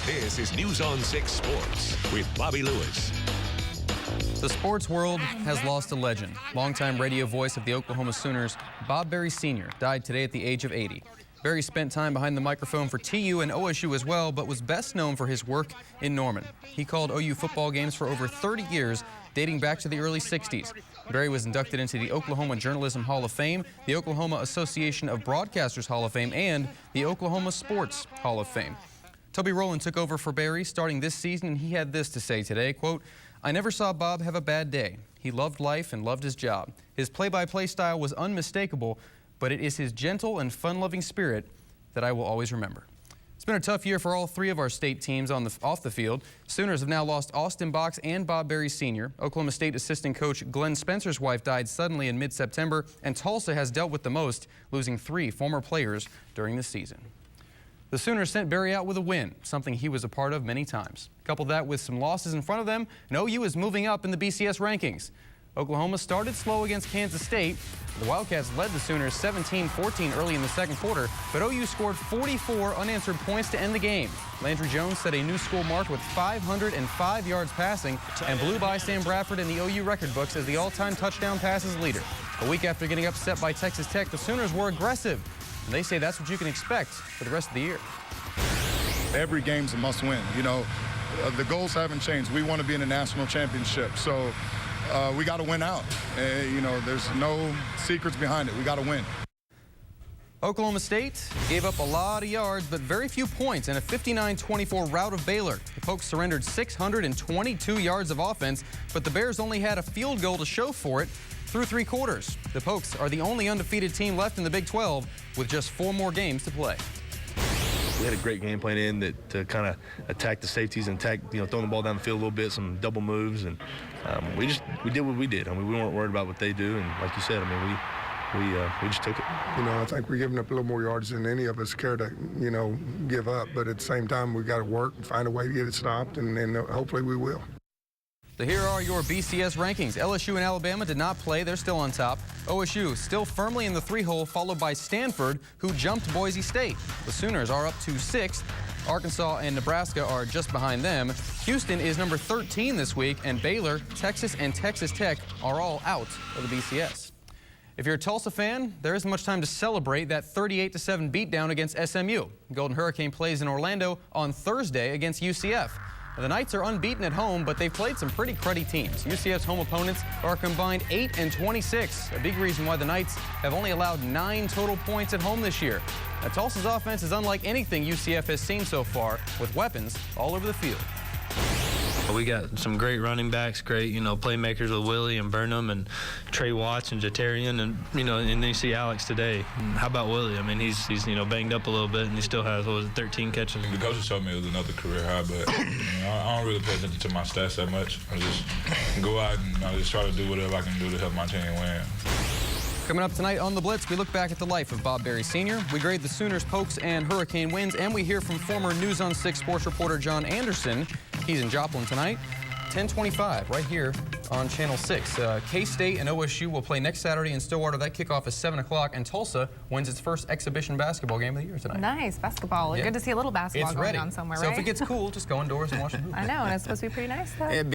This is News on 6 Sports with Bobby Lewis. The sports world has lost a legend. Longtime radio voice of the Oklahoma Sooners, Bob Berry Sr., died today at the age of 80. Berry spent time behind the microphone for TU and OSU as well, but was best known for his work in Norman. He called OU football games for over 30 years, dating back to the early 60s. Berry was inducted into the Oklahoma Journalism Hall of Fame, the Oklahoma Association of Broadcasters Hall of Fame, and the Oklahoma Sports Hall of Fame. Toby Rowland took over for Berry starting this season, and he had this to say today, quote, "I never saw Bob have a bad day. He loved life and loved his job. His play-by-play style was unmistakable, but it is his gentle and fun-loving spirit that I will always remember." It's been a tough year for all three of our state teams off the field. Sooners have now lost Austin Box and Bob Berry Sr. Oklahoma State assistant coach Glenn Spencer's wife died suddenly in mid-September, and Tulsa has dealt with the most, losing 3 former players during the season. The Sooners sent Berry out with a win, something he was a part of many times. Couple that with some losses in front of them, and OU is moving up in the BCS rankings. Oklahoma started slow against Kansas State. The Wildcats led the Sooners 17-14 early in the second quarter, but OU scored 44 unanswered points to end the game. Landry Jones set a new school mark with 505 yards passing and blew by Sam Bradford in the OU record books as the all-time touchdown passes leader. A week after getting upset by Texas Tech, the Sooners were aggressive, and they say that's what you can expect for the rest of the year. Every game's a must-win. You know, the goals haven't changed. We want to be in a national championship, so we got to win out. You know, there's no secrets behind it. We got to win. Oklahoma State gave up a lot of yards, but very few points in a 59-24 rout of Baylor. The Pokes surrendered 622 yards of offense, but the Bears only had a field goal to show for it through 3 quarters. The Pokes are the only undefeated team left in the Big 12 with just 4 more games to play. We had a great game plan in that to kind of attack the safeties and attack, throwing the ball down the field a little bit, some double moves, and we did what we did. I mean, we weren't worried about what they do, and like you said, I mean, we just took it. I think we're giving up a little more yards than any of us care to, give up. But at the same time, we got to work and find a way to get it stopped, and hopefully we will. So here are your BCS rankings. LSU and Alabama did not play. They're still on top. OSU still firmly in the 3-hole, followed by Stanford, who jumped Boise State. The Sooners are up to 6th. Arkansas and Nebraska are just behind them. Houston is number 13 this week, and Baylor, Texas, and Texas Tech are all out of the BCS. If you're a Tulsa fan, there isn't much time to celebrate that 38-7 beatdown against SMU. Golden Hurricane plays in Orlando on Thursday against UCF. The Knights are unbeaten at home, but they've played some pretty cruddy teams. UCF's home opponents are combined 8-26, a big reason why the Knights have only allowed 9 total points at home this year. Now, Tulsa's offense is unlike anything UCF has seen so far, with weapons all over the field. We got some great running backs, great, playmakers with Willie and Burnham and Trey Watts and Jatarian, and, and then you see Alex today. And how about Willie? I mean, he's banged up a little bit, and he still has, 13 catches. The coaches told me it was another career high, but I don't really pay attention to my stats that much. I just go out and just try to do whatever I can do to help my team win. Coming up tonight on The Blitz, we look back at the life of Bob Berry Sr. We grade the Sooners, Pokes, and Hurricane wins, and we hear from former News on 6 sports reporter John Anderson. He's in Joplin tonight, 10:25, right here on Channel 6. K-State and OSU will play next Saturday in Stillwater. That kickoff is 7 o'clock, and Tulsa wins its first exhibition basketball game of the year tonight. Nice, basketball. Yeah. Good to see a little basketball it's going ready. on somewhere, so right? if it gets cool, just go indoors and watch the hoop. I know, and it's supposed to be pretty nice, though.